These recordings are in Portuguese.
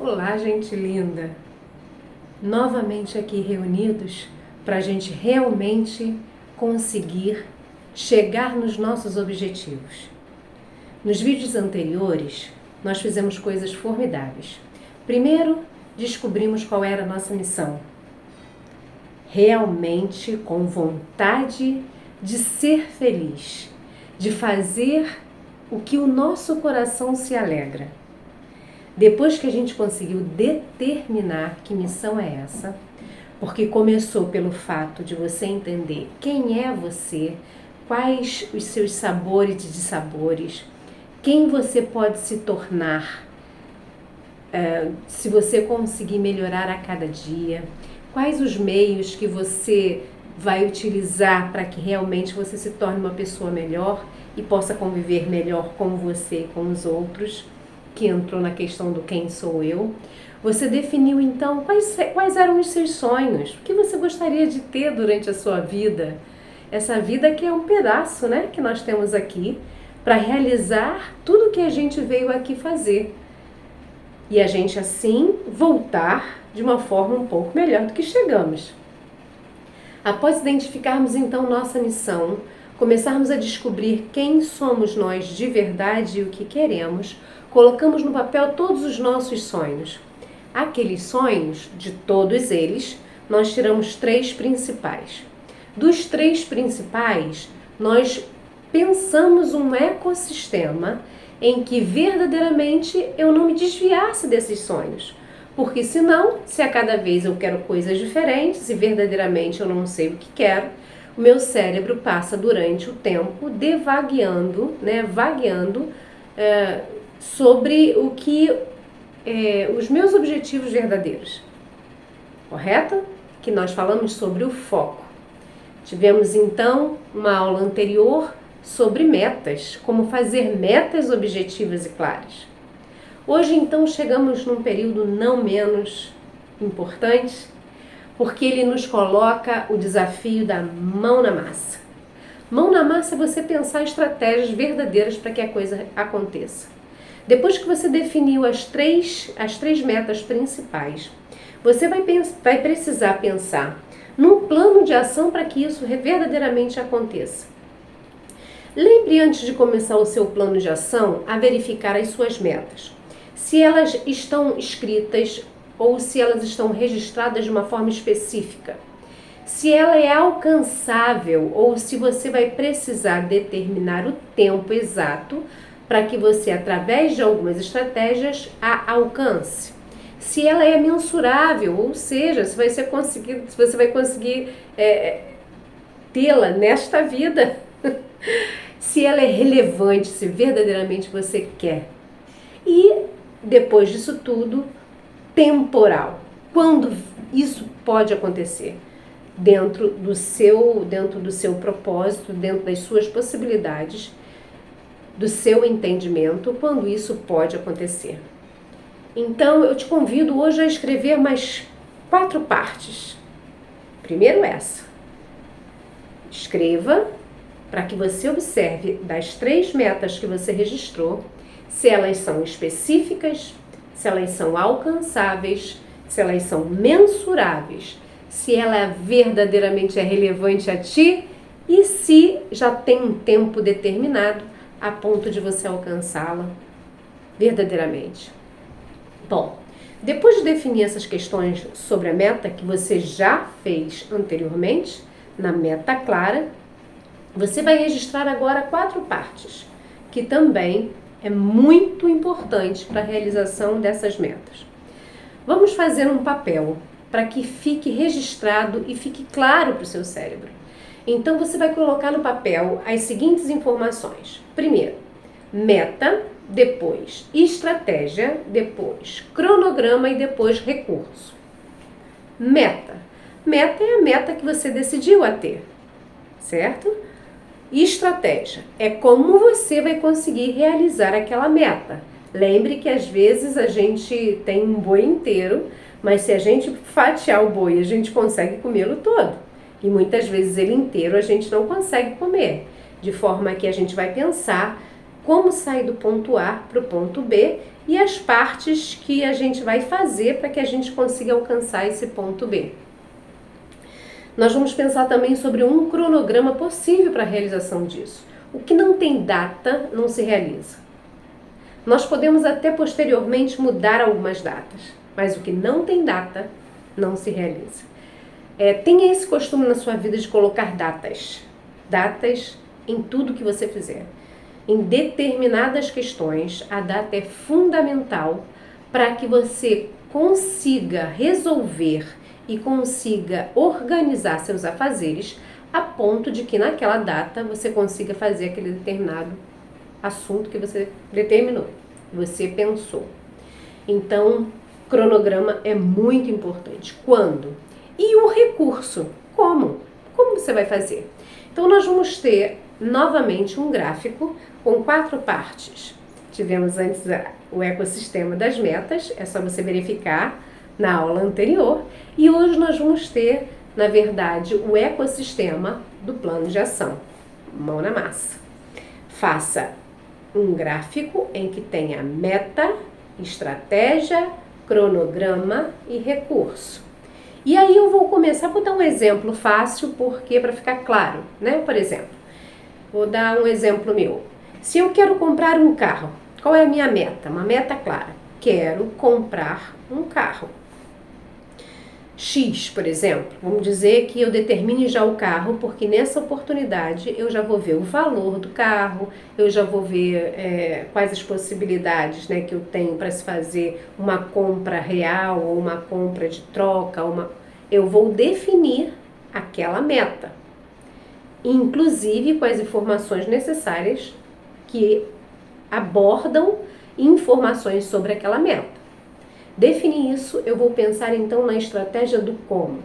Olá, gente linda! Novamente aqui reunidos para a gente realmente conseguir chegar nos nossos objetivos. Nos vídeos anteriores, nós fizemos coisas formidáveis. Primeiro, descobrimos qual era a nossa missão. Realmente com vontade de ser feliz, de fazer o que o nosso coração se alegra. Depois que a gente conseguiu determinar que missão é essa, porque começou pelo fato de você entender quem é você, quais os seus sabores e dissabores, quem você pode se tornar se você conseguir melhorar a cada dia, quais os meios que você vai utilizar para que realmente você se torne uma pessoa melhor e possa conviver melhor com você e com os outros, que entrou na questão do quem sou eu. Você definiu então quais eram os seus sonhos, o que você gostaria de ter durante a sua vida. Essa vida que é um pedaço, né, que nós temos aqui para realizar tudo que a gente veio aqui fazer. E a gente assim voltar de uma forma um pouco melhor do que chegamos. Após identificarmos então nossa missão, começarmos a descobrir quem somos nós de verdade e o que queremos, colocamos no papel todos os nossos sonhos. Aqueles sonhos, de todos eles, nós tiramos 3 principais. Dos 3 principais, nós pensamos um ecossistema em que verdadeiramente eu não me desviasse desses sonhos. Porque senão, se a cada vez eu quero coisas diferentes e verdadeiramente eu não sei o que quero, o meu cérebro passa durante o tempo devagueando, vagueando sobre o que os meus objetivos verdadeiros. Correto? Que nós falamos sobre o foco. Tivemos então uma aula anterior sobre metas, como fazer metas objetivas e claras. Hoje então chegamos num período não menos importante, porque ele nos coloca o desafio da mão na massa. Mão na massa é você pensar estratégias verdadeiras para que a coisa aconteça. Depois que você definiu as três metas principais, você vai precisar pensar num plano de ação para que isso verdadeiramente aconteça. Lembre antes de começar o seu plano de ação a verificar as suas metas. Se elas estão escritas ou se elas estão registradas de uma forma específica. Se ela é alcançável ou se você vai precisar determinar o tempo exato para que você, através de algumas estratégias, a alcance. Se ela é mensurável, ou seja, se você vai conseguir tê-la nesta vida. Se ela é relevante, se verdadeiramente você quer. E depois disso tudo, temporal. Quando isso pode acontecer? Dentro do seu propósito, dentro das suas possibilidades, do seu entendimento, quando isso pode acontecer. Então, eu te convido hoje a escrever mais 4 partes. Primeiro essa. Escreva para que você observe das 3 metas que você registrou, se elas são específicas, se elas são alcançáveis, se elas são mensuráveis, se ela verdadeiramente é relevante a ti e se já tem um tempo determinado a ponto de você alcançá-la verdadeiramente. Bom, depois de definir essas questões sobre a meta que você já fez anteriormente, na meta clara, você vai registrar agora 4 partes, que também é muito importante para a realização dessas metas. Vamos fazer um papel para que fique registrado e fique claro para o seu cérebro. Então você vai colocar no papel as seguintes informações. Primeiro, meta, depois estratégia, depois cronograma e depois recurso. Meta. Meta é a meta que você decidiu a ter, certo? Estratégia é como você vai conseguir realizar aquela meta. Lembre que às vezes a gente tem um boi inteiro, mas se a gente fatiar o boi, a gente consegue comê-lo todo. E muitas vezes ele inteiro a gente não consegue comer. De forma que a gente vai pensar como sair do ponto A para o ponto B e as partes que a gente vai fazer para que a gente consiga alcançar esse ponto B. Nós vamos pensar também sobre um cronograma possível para a realização disso. O que não tem data não se realiza. Nós podemos até posteriormente mudar algumas datas, mas o que não tem data não se realiza. Tenha esse costume na sua vida de colocar datas em tudo que você fizer. Em determinadas questões, a data é fundamental para que você consiga resolver e consiga organizar seus afazeres a ponto de que naquela data você consiga fazer aquele determinado assunto que você determinou, você pensou. Então, cronograma é muito importante. Quando? E o recurso? Como? Como você vai fazer? Então, nós vamos ter novamente um gráfico com 4 partes. Tivemos antes o ecossistema das metas, é só você verificar na aula anterior. E hoje nós vamos ter, na verdade, o ecossistema do plano de ação. Mão na massa. Faça um gráfico em que tenha meta, estratégia, cronograma e recurso. E aí eu vou começar, vou dar um exemplo fácil, porque para ficar claro, né? Por exemplo, vou dar um exemplo meu. Se eu quero comprar um carro, qual é a minha meta? Uma meta clara. Quero comprar um carro. X, por exemplo, vamos dizer que eu determine já o carro, porque nessa oportunidade eu já vou ver o valor do carro, eu já vou ver quais as possibilidades, né, que eu tenho para se fazer uma compra real ou uma compra de troca. Eu vou definir aquela meta, inclusive com as informações necessárias que abordam informações sobre aquela meta. Definir isso, eu vou pensar então na estratégia do como.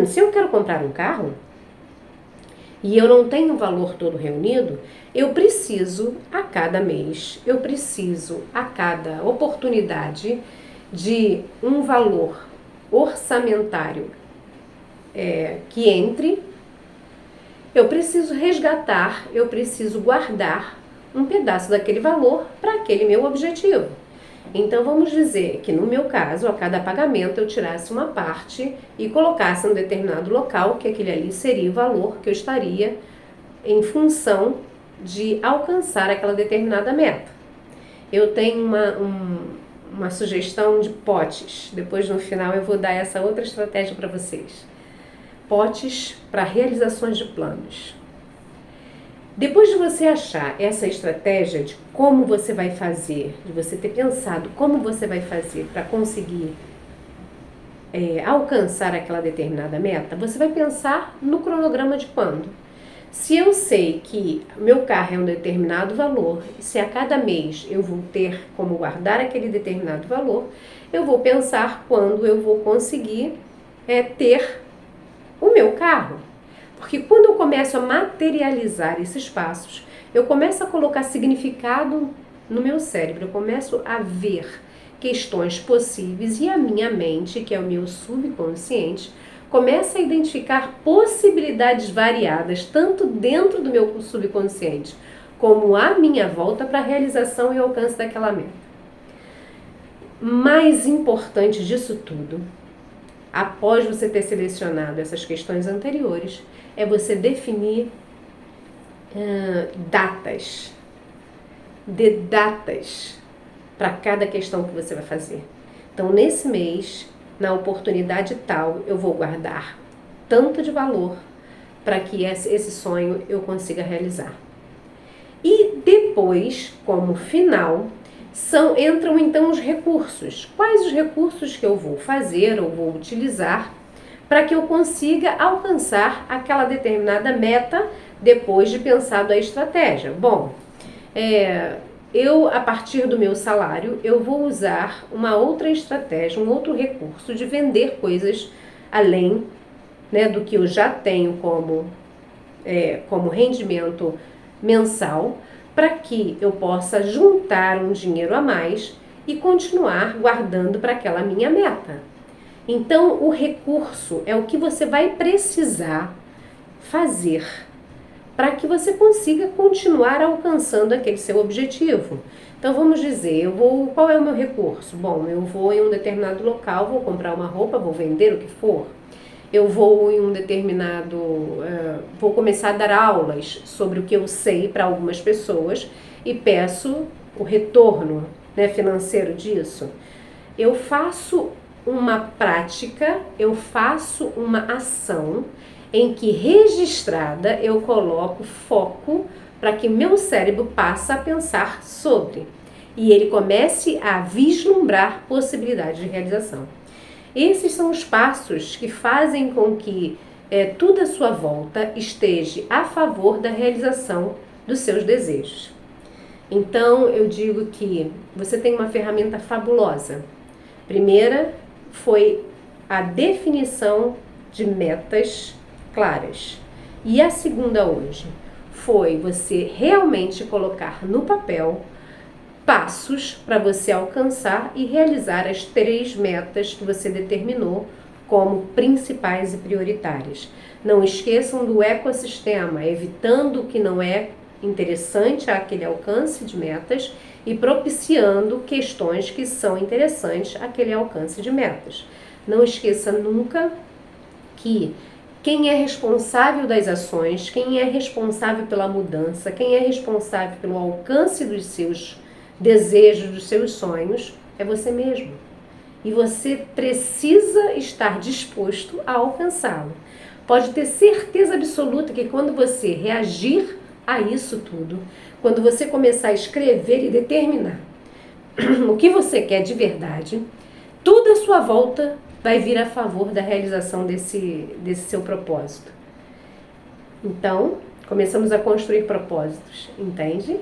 Se eu quero comprar um carro e eu não tenho o valor todo reunido, eu preciso a cada mês, eu preciso a cada oportunidade de um valor orçamentário que entre, eu preciso resgatar, eu preciso guardar um pedaço daquele valor para aquele meu objetivo. Então, vamos dizer que no meu caso, a cada pagamento eu tirasse uma parte e colocasse em um determinado local, que aquele ali seria o valor que eu estaria em função de alcançar aquela determinada meta. Eu tenho uma sugestão de potes, depois no final eu vou dar essa outra estratégia para vocês. Potes para realizações de planos. Depois de você achar essa estratégia de como você vai fazer, de você ter pensado como você vai fazer para conseguir alcançar aquela determinada meta, você vai pensar no cronograma de quando. Se eu sei que meu carro é um determinado valor, se a cada mês eu vou ter como guardar aquele determinado valor, eu vou pensar quando eu vou conseguir ter o meu carro. Porque quando eu começo a materializar esses passos, eu começo a colocar significado no meu cérebro, eu começo a ver questões possíveis e a minha mente, que é o meu subconsciente, começa a identificar possibilidades variadas, tanto dentro do meu subconsciente, como à minha volta para a realização e alcance daquela meta. Mais importante disso tudo, após você ter selecionado essas questões anteriores, é você definir datas para cada questão que você vai fazer. Então, nesse mês, na oportunidade tal, eu vou guardar tanto de valor para que esse sonho eu consiga realizar. E depois, como final, entram então os recursos. Quais os recursos que eu vou fazer ou vou utilizar para que eu consiga alcançar aquela determinada meta depois de pensado a estratégia? Bom, a partir do meu salário, eu vou usar uma outra estratégia, um outro recurso de vender coisas além, né, do que eu já tenho como rendimento mensal, para que eu possa juntar um dinheiro a mais e continuar guardando para aquela minha meta. Então, o recurso é o que você vai precisar fazer para que você consiga continuar alcançando aquele seu objetivo. Então vamos dizer, qual é o meu recurso? Bom, eu vou em um determinado local, vou comprar uma roupa, vou vender o que for. Eu vou em um determinado, vou começar a dar aulas sobre o que eu sei para algumas pessoas e peço o retorno, né, financeiro disso. Eu faço uma prática, eu faço uma ação em que registrada eu coloco foco para que meu cérebro passe a pensar sobre e ele comece a vislumbrar possibilidades de realização. Esses são os passos que fazem com que tudo à sua volta esteja a favor da realização dos seus desejos. Então eu digo que você tem uma ferramenta fabulosa. Primeira foi a definição de metas claras. E a segunda hoje foi você realmente colocar no papel passos para você alcançar e realizar as 3 metas que você determinou como principais e prioritárias. Não esqueçam do ecossistema, evitando o que não é interessante àquele alcance de metas e propiciando questões que são interessantes àquele alcance de metas. Não esqueça nunca que quem é responsável das ações, quem é responsável pela mudança, quem é responsável pelo alcance dos seus desejos, dos seus sonhos, é você mesmo. E você precisa estar disposto a alcançá-lo. Pode ter certeza absoluta que quando você reagir a isso tudo, quando você começar a escrever e determinar o que você quer de verdade, tudo à sua volta vai vir a favor da realização desse seu propósito. Então, começamos a construir propósitos, entende?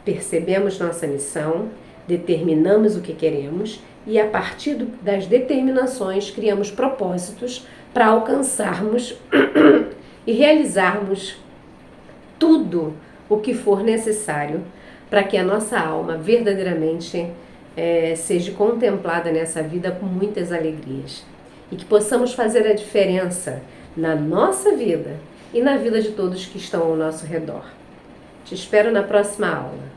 Percebemos nossa missão, determinamos o que queremos e a partir das determinações criamos propósitos para alcançarmos e realizarmos tudo o que for necessário para que a nossa alma verdadeiramente seja contemplada nessa vida com muitas alegrias e que possamos fazer a diferença na nossa vida e na vida de todos que estão ao nosso redor. Te espero na próxima aula.